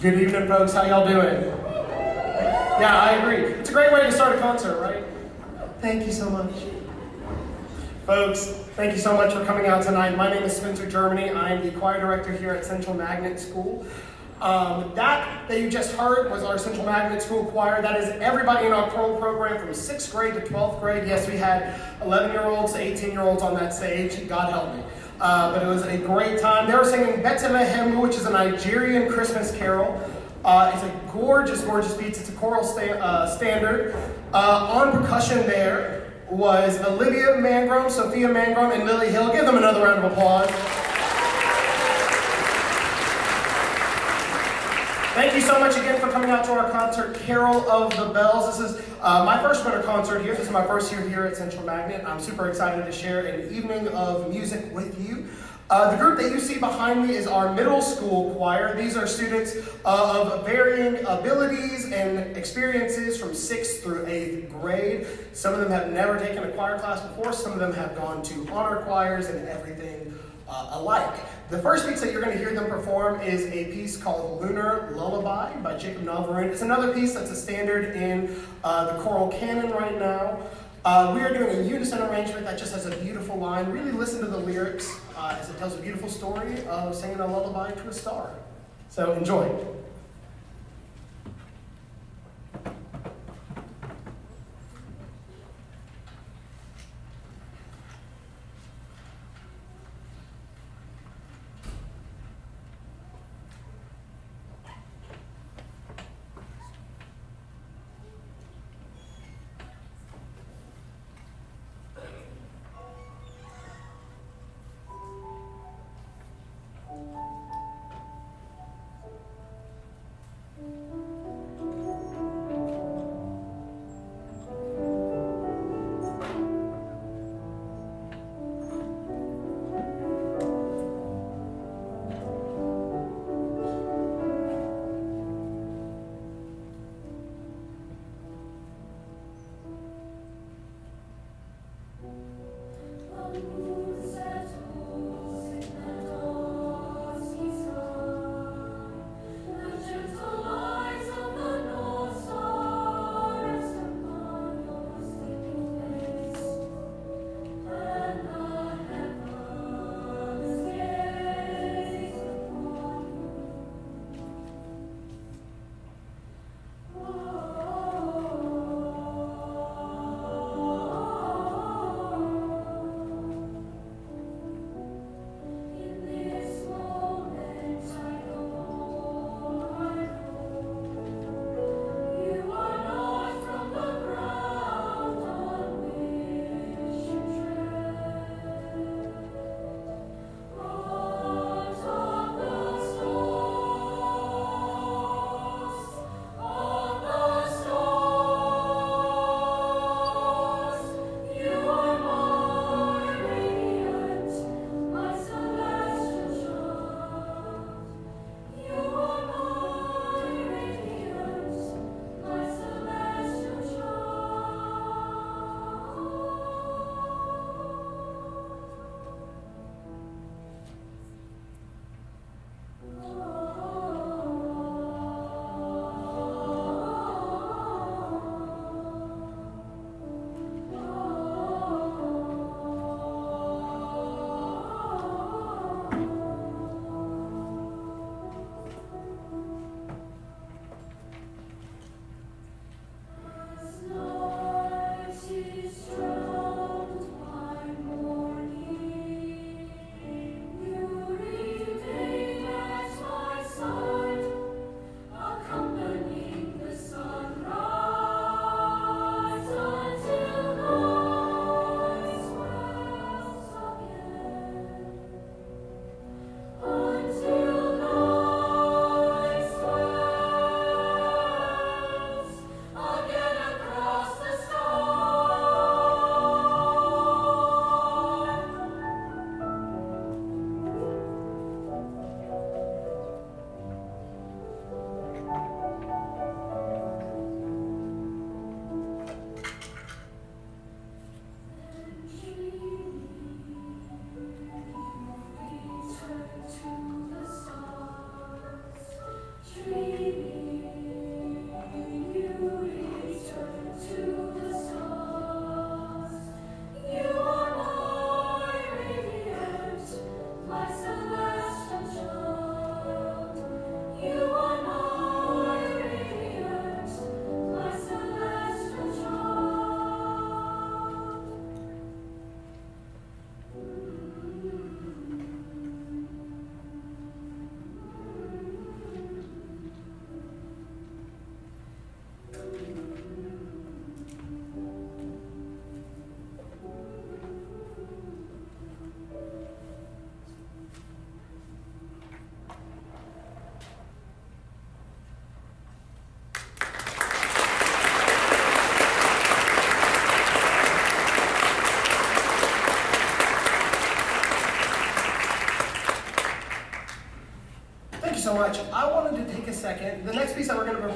Good evening, folks. How y'all doing? Yeah, I agree. It's a great way to start a concert, right? Thank you so much. Folks, thank you so much for coming out tonight. My name is Spencer Germany. I am the choir director here at Central Magnet School. That you just heard was our Central Magnet School choir. That is everybody in our choral program from 6th grade to 12th grade. Yes, we had 11-year-olds to 18-year-olds on that stage. God help me. But it was a great time. They were singing Bethlehemu, which is a Nigerian Christmas carol. It's a gorgeous, gorgeous piece. It's a choral standard. On percussion there was Olivia Mangrum, Sophia Mangrum, and Lily Hill. Give them another round of applause. Thank you so much again for coming out to our concert, Carol of the Bells. This is my first winter concert here. This is my first year here at Central Magnet. I'm super excited to share an evening of music with you. The group that you see behind me is our middle school choir. These are students of varying abilities and experiences from 6th through 8th grade. Some of them have never taken a choir class before. Some of them have gone to honor choirs and everything alike. The first piece that you're going to hear them perform is a piece called Lunar Lullaby by Jacob Navarone. It's another piece that's a standard in the choral canon right now. We are doing a unison arrangement that just has a beautiful line. Really listen to the lyrics as it tells a beautiful story of singing a lullaby to a star. So enjoy.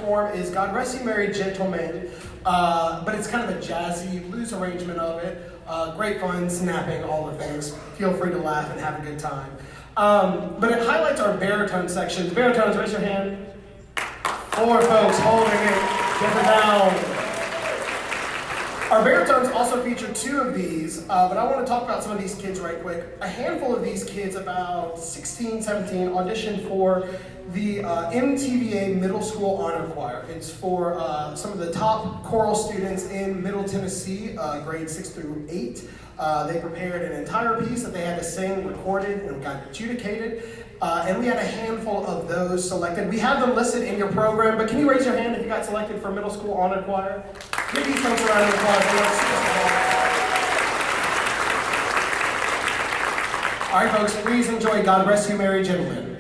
perform is God Rest You Merry Gentlemen, but it's kind of a jazzy blues arrangement of it. Great fun, snapping, all the things. Feel free to laugh and have a good time. But it highlights our baritone sections. Baritones, raise your hand. 4 folks holding it. Get it down. Our baritones also feature 2 of these, but I want to talk about some of these kids right quick. A handful of these kids, about 16, 17, auditioned for the MTVA Middle School Honor Choir. It's for some of the top choral students in Middle Tennessee, grades 6 through 8. They prepared an entire piece that they had to sing, recorded, and got adjudicated. And we had a handful of those selected. We have them listed in your program, but can you raise your hand if you got selected for Middle School Honor Choir? Give these folks a round of applause. All right, folks, please enjoy God Rest You Merry Gentlemen.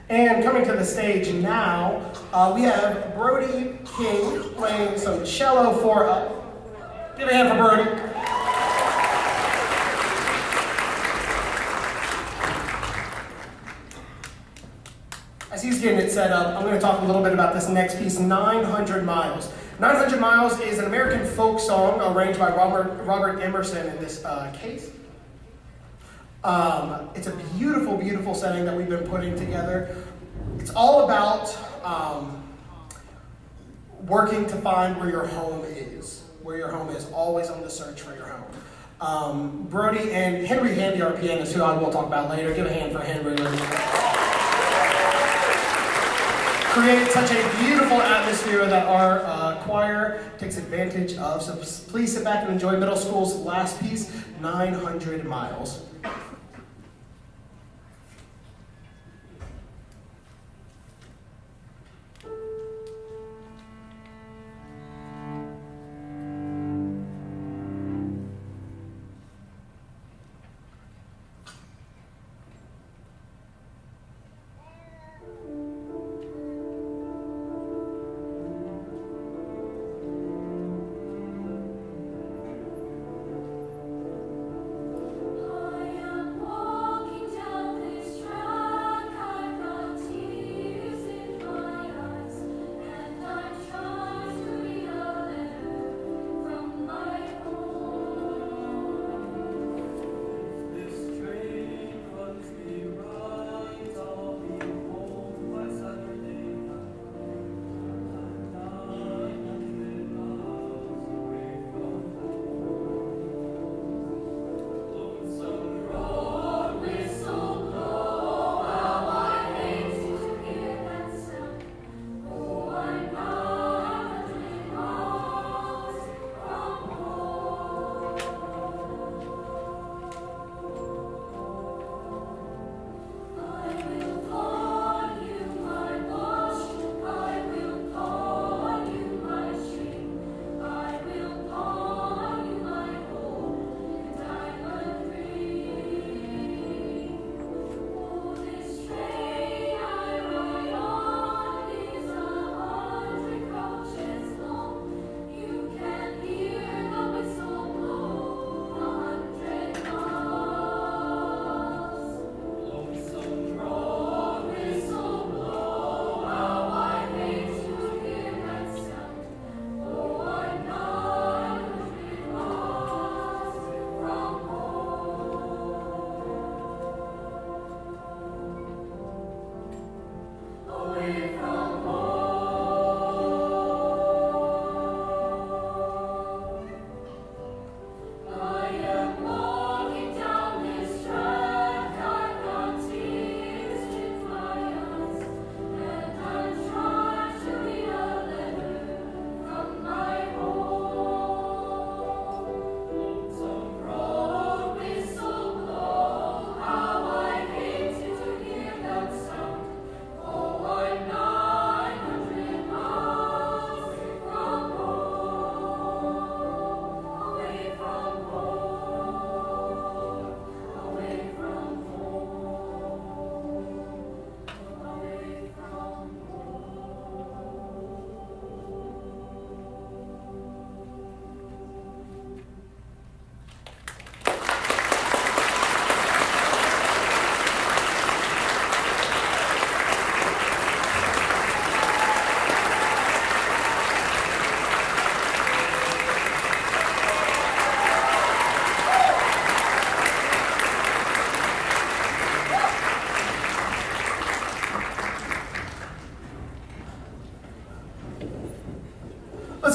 And coming to the stage now, we have Brody King playing some cello for us. Give a hand for Brody. As he's getting it set up, I'm going to talk a little bit about this next piece, 900 Miles. 900 Miles is an American folk song arranged by Robert Emerson in this case. It's a beautiful, beautiful setting that we've been putting together. It's all about working to find where your home is. Where your home is, always on the search for your home. Brody and Henry Handy, our pianist, who I will talk about later. Give a hand for Henry. Create such a beautiful atmosphere that our choir takes advantage of. So please sit back and enjoy middle school's last piece, 900 Miles.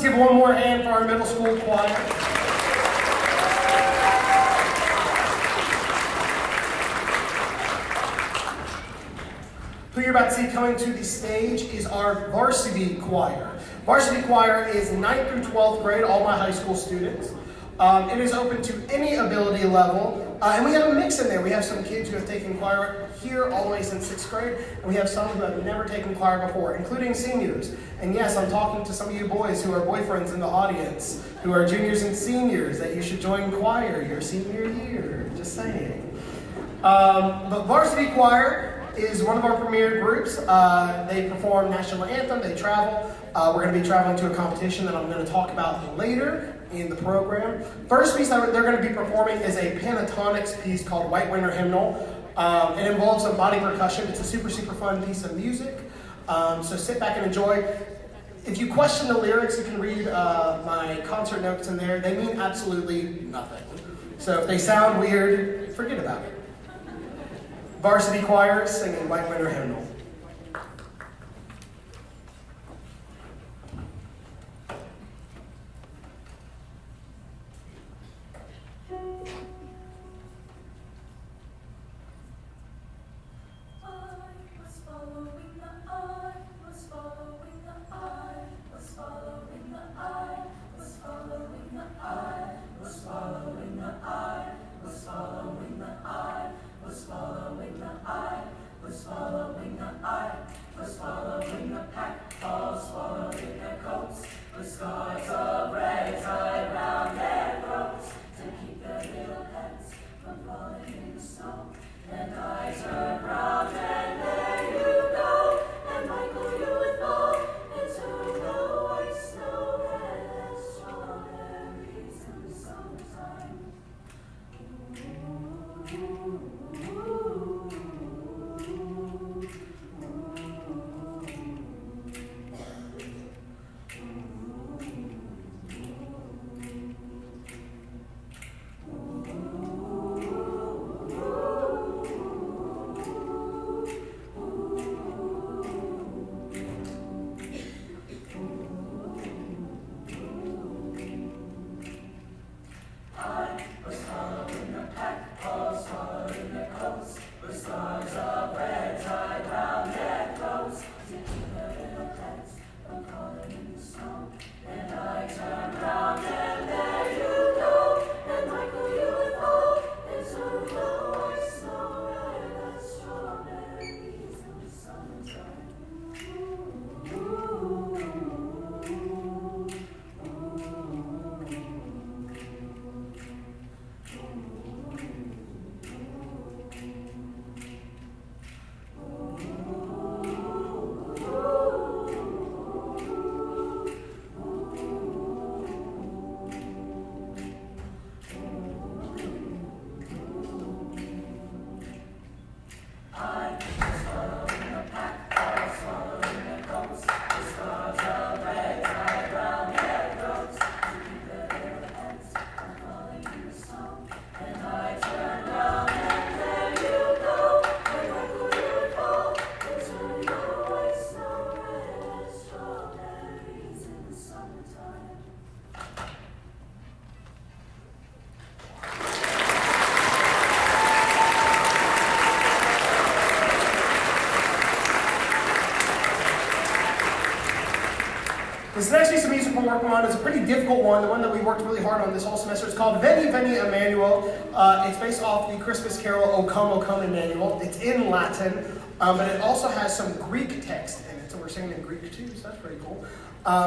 give one more hand for our middle school choir. Who you're about to see coming to the stage is our varsity choir. Varsity choir is 9th through 12th grade, all my high school students. It is open to any ability level, and we have a mix in there. We have some kids who have taken choir here all the way since 6th grade, and we have some who have never taken choir before, including seniors. And yes, I'm talking to some of you boys who are boyfriends in the audience, who are juniors and seniors, that you should join choir your senior year, just saying. But varsity choir is one of our premier groups. They perform national anthem, they travel. We're going to be traveling to a competition that I'm going to talk about later in the program. First piece that they're going to be performing is a pentatonics piece called White Winter Hymnal. It involves some body percussion. It's a super, super fun piece of music. So sit back and enjoy. If you question the lyrics, you can read my concert notes in there. They mean absolutely nothing. So if they sound weird, forget about it. Varsity choir singing White Winter Hymnal. This next piece of music we're working on is a pretty difficult one, the one that we worked really hard on this whole semester. It's called Veni Veni Emmanuel. It's based off the Christmas carol O Come, O Come, Emmanuel. It's in Latin, but it also has some Greek text in it, so we're singing in Greek too, so that's pretty cool.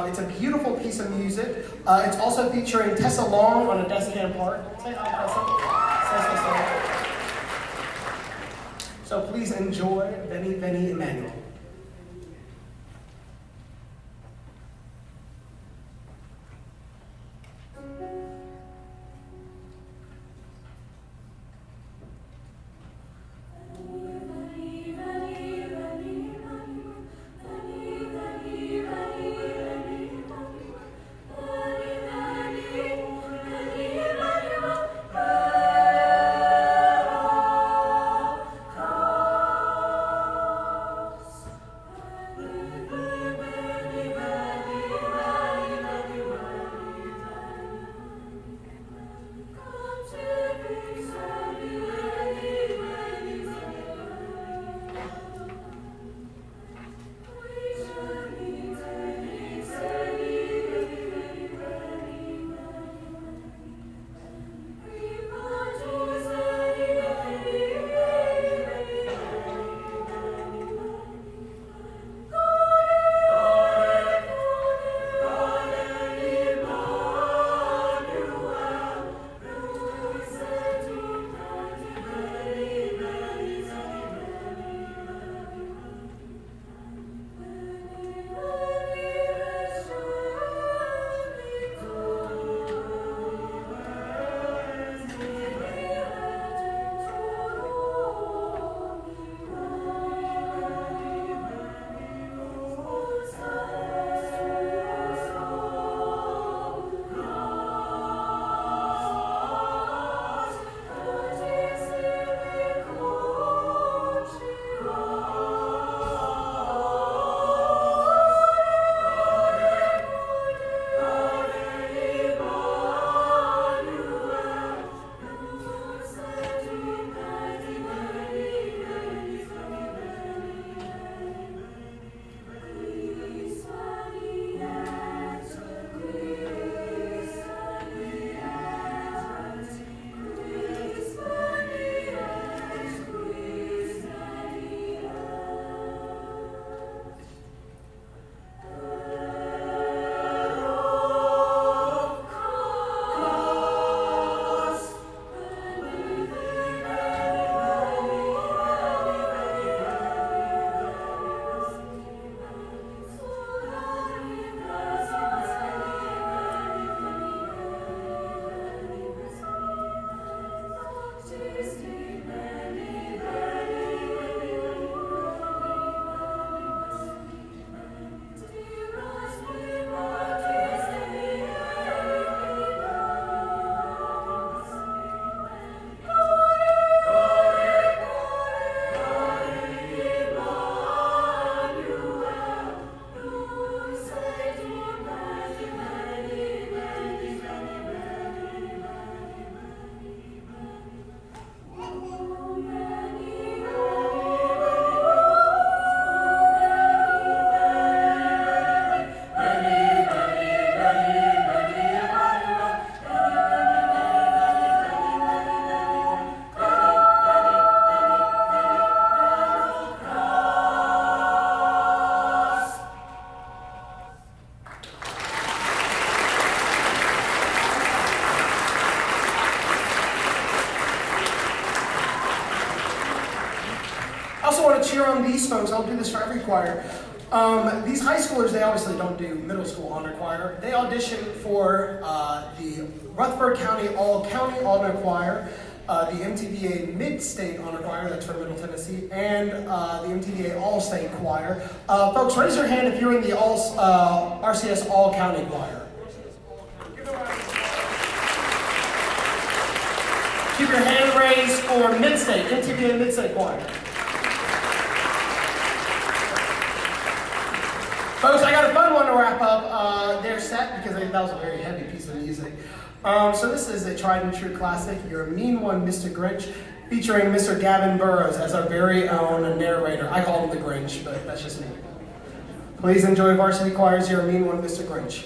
It's a beautiful piece of music. It's also featuring Tessa Long on a Descan part. Say hi, Tessa. So please enjoy Veni Veni Emmanuel. I also want to cheer on these folks. I'll do this for every choir. These high schoolers, they obviously don't do middle school honor choir. They audition for the Rutherford County All-County Honor Choir, the MTVA Mid-State Honor Choir, that's from Middle Tennessee, and the MTVA All-State Choir. Folks, raise your hand if you're in the RCS All-County Choir. Keep your hand raised for Mid-State, MTVA Mid-State Choir. Folks, I got a fun one to wrap up their set because I think that was a very heavy piece of music. So this is a tried and true classic, You're a Mean One, Mr. Grinch, featuring Mr. Gavin Burrows as our very own narrator. I call him the Grinch, but that's just me. Please enjoy Varsity Choir's You're a Mean One, Mr. Grinch.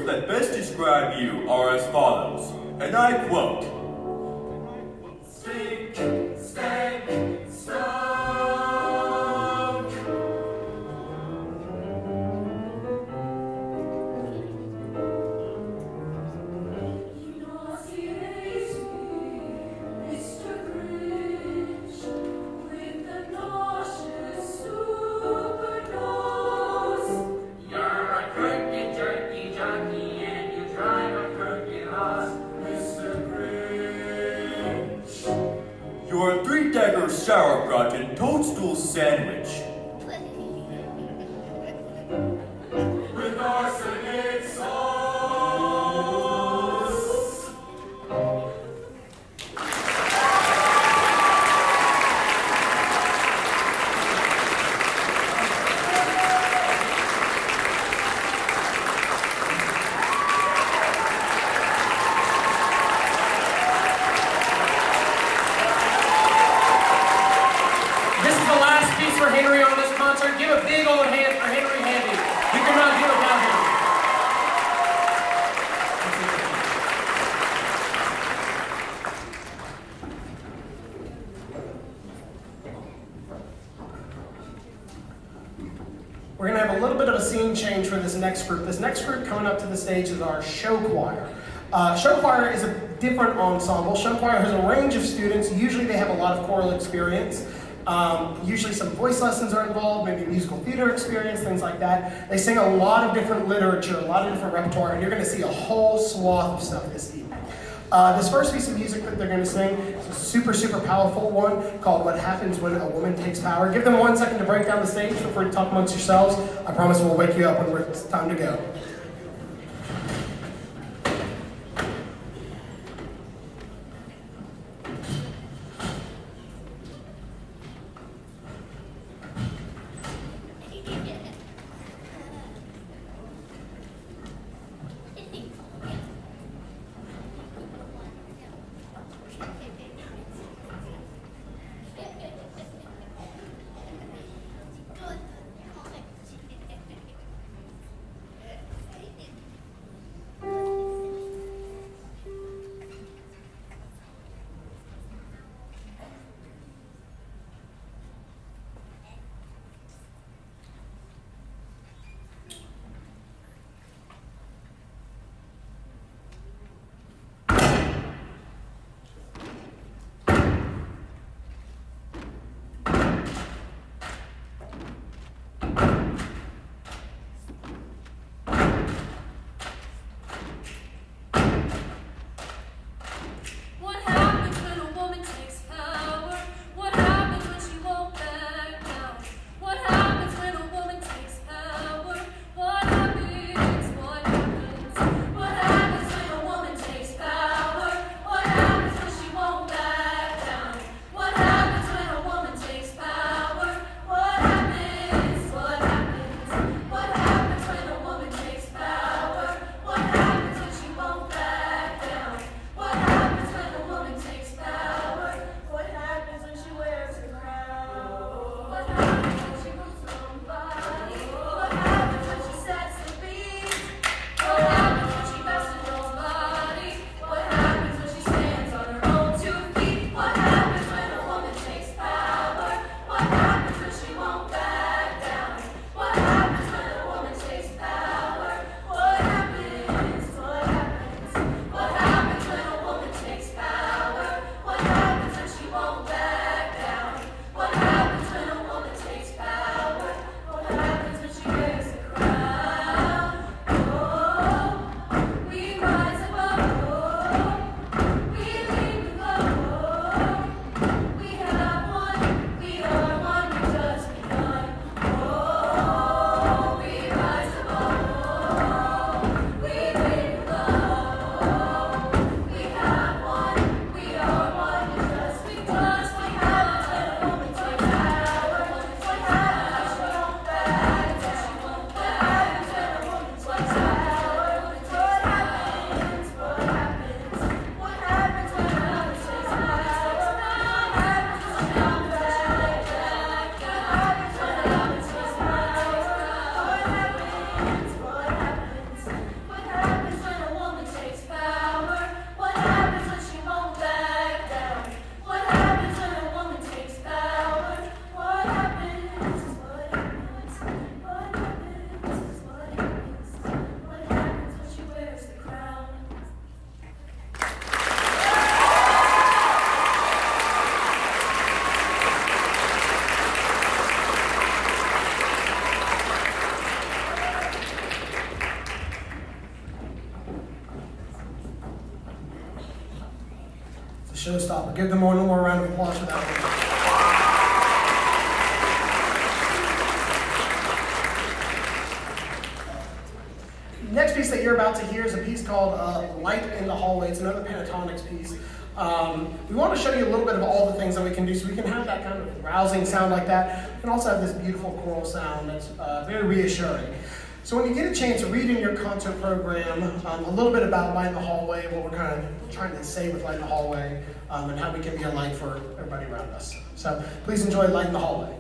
That best describe you are as follows, and I quote, Stink, stank, stunk. You naughty lazy Mr. Grinch, with the nauseous super nose. You're a crooked jerky junkie and you drive a crooked horse, Mr. Grinch. You're a three-decker sauerkraut and toadstool sandwich. With arsenic sauce. This is the last piece for Henry on this concert. Give a big old hand for Henry Handy. You cannot do it without him. We're going to have a little bit of a scene change for this next group. This next group coming up to the stage is our show choir. Show choir is a different ensemble. Show choir has a range of students. Usually they have a lot of choral experience. Usually some voice lessons are involved, maybe musical theater experience, things like that. They sing a lot of different literature, a lot of different repertoire, and you're going to see a whole swath of stuff this evening. This first piece of music that they're going to sing is a super, super powerful one called What Happens When a Woman Takes Power. Give them 1 second to break down the stage. Feel free to talk amongst yourselves. I promise we'll wake you up when it's time to go. Showstopper. Give them one more round of applause for that one. Next piece that you're about to hear is a piece called Light in the Hallway. It's another Pentatonics piece. We want to show you a little bit of all the things that we can do so we can have that kind of rousing sound like that. We can also have this beautiful choral sound that's very reassuring. So when you get a chance, read in your concert program a little bit about Light in the Hallway, what we're kind of trying to say with Light in the Hallway, and how we can be a light for everybody around us. So please enjoy Light in the Hallway.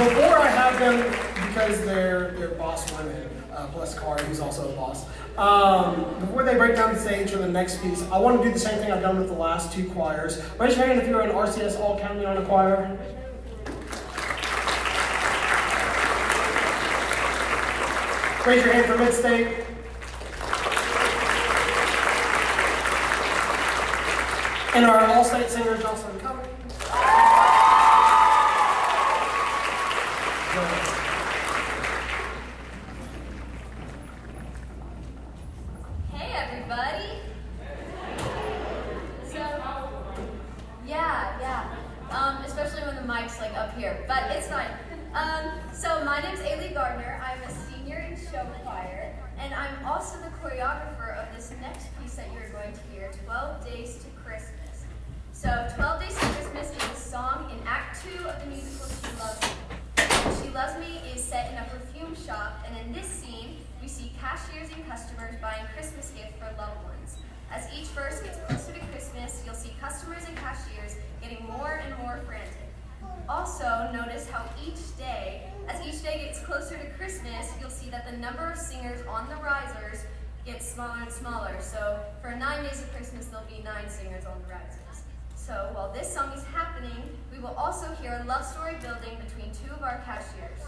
Before I have them, because they're boss women, plus Kari, who's also a boss. Before they break down the stage for the next piece, I want to do the same thing I've done with the last two choirs. Raise your hand if you're an RCS All County Honor Choir. Raise your hand for Mid-State. And our All-State singer, Jocelyn Cummings. Hey everybody! So, yeah. Especially when the mic's like up here, but it's fine. So my name's Ailey Gardner. I'm a senior in show choir, and I'm also the choreographer of this next piece that you're going to hear, 12 Days to Christmas. So 12 Days to Christmas is a song in Act 2 of the musical She Loves Me. She Loves Me is set in a perfume shop, and in this scene, we see cashiers and customers buying Christmas gifts for loved ones. As each verse gets closer to Christmas, you'll see customers and cashiers getting more and more frantic. Also, notice how as each day gets closer to Christmas, you'll see that the number of singers on the risers gets smaller and smaller. So for 9 days of Christmas, there'll be 9 singers on the risers. So while this song is happening, we will also hear a love story building between 2 of our cashiers.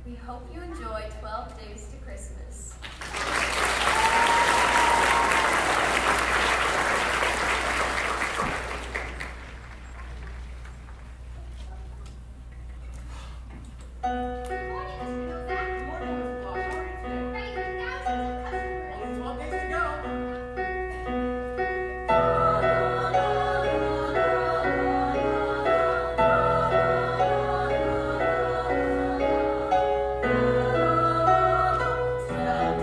We hope you enjoy 12 Days to Christmas.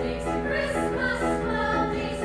Days to Christmas, 12 days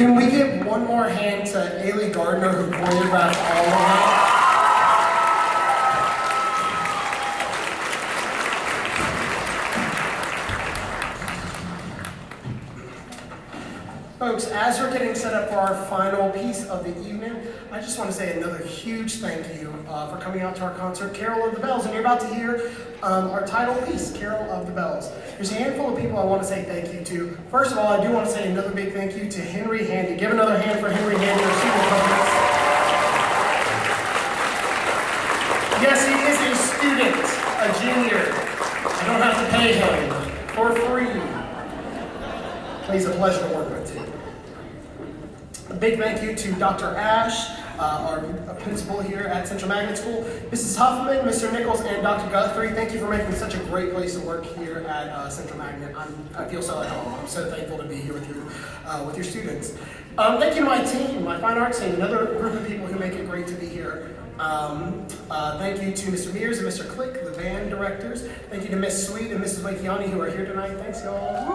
Can we give one more hand to Ailey Gardner, who choreographed all of that? Folks, as we're getting set up for our final piece of the evening, I just want to say another huge thank you for coming out to our concert, Carol of the Bells. And you're about to hear our title piece, Carol of the Bells. There's a handful of people I want to say thank you to. First of all, I do want to say another big thank you to Henry Handy. Give another hand for Henry Handy, our student focus. Yes, he is a student, a junior. I don't have to pay him for free. He's a pleasure to work with, too. A big thank you to Dr. Ash, our principal here at Central Magnet School, Mrs. Huffman, Mr. Nichols, and Dr. Guthrie. Thank you for making such a great place to work here at Central Magnet. I feel so at home. I'm so thankful to be here with your students. Thank you to my team, my fine arts team, another group of people who make it great to be here. Thank you to Mr. Mears and Mr. Click, the band directors. Thank you to Miss Sweet and Mrs. Wakiani, who are here tonight. Thanks, y'all.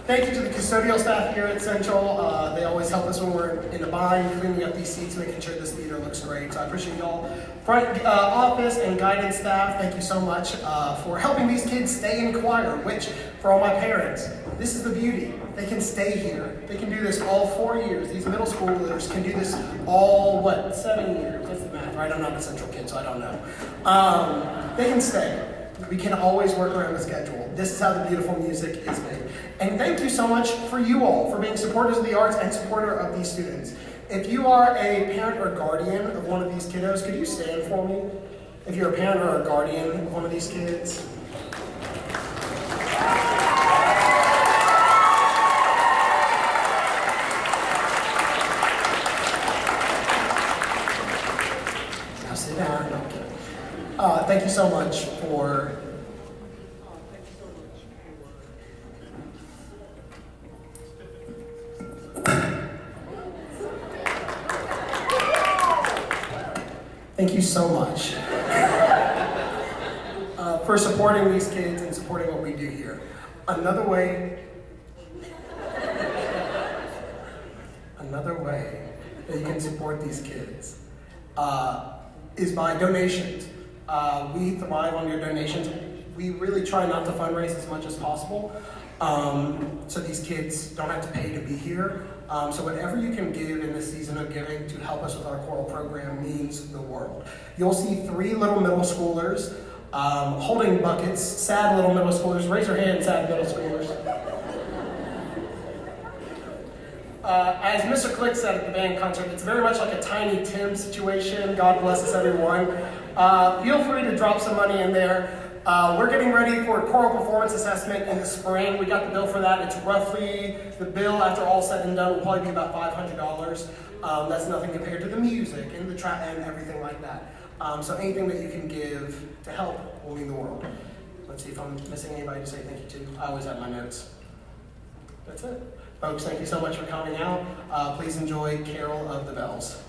Thank you to the custodial staff here at Central. They always help us when we're in a bind, cleaning up these seats, making sure this theater looks great. So I appreciate y'all. Front office and guidance staff, thank you so much for helping these kids stay in choir, which, for all my parents, this is the beauty. They can stay here. They can do this all 4 years. These middle schoolers can do this all, 7 years? That's the math, right? I'm not a Central kid, so I don't know. They can stay. We can always work around the schedule. This is how the beautiful music is made. And thank you so much for you all, for being supporters of the arts and supporter of these students. If you are a parent or guardian of one of these kiddos, could you stand for me? If you're a parent or a guardian of one of these kids. Now sit down. No, I'm kidding. Thank you so much for Thank you so much for supporting these kids and supporting what we do here. Another way that you can support these kids is by donations. We thrive on your donations. We really try not to fundraise as much as possible, so these kids don't have to pay to be here. So whatever you can give in this season of giving to help us with our choral program means the world. You'll see 3 little middle schoolers holding buckets, sad little middle schoolers. Raise your hand, sad middle schoolers. As Mr. Click said at the band concert, it's very much like a Tiny Tim situation. God bless us, everyone. Feel free to drop some money in there. We're getting ready for a choral performance assessment in the spring. We got the bill for that. It's roughly, the bill after all said and done will probably be about $500. That's nothing compared to the music and the and everything like that. So anything that you can give to help will mean the world. Let's see if I'm missing anybody to say thank you to. I always have my notes. That's it. Folks, thank you so much for coming out. Please enjoy Carol of the Bells.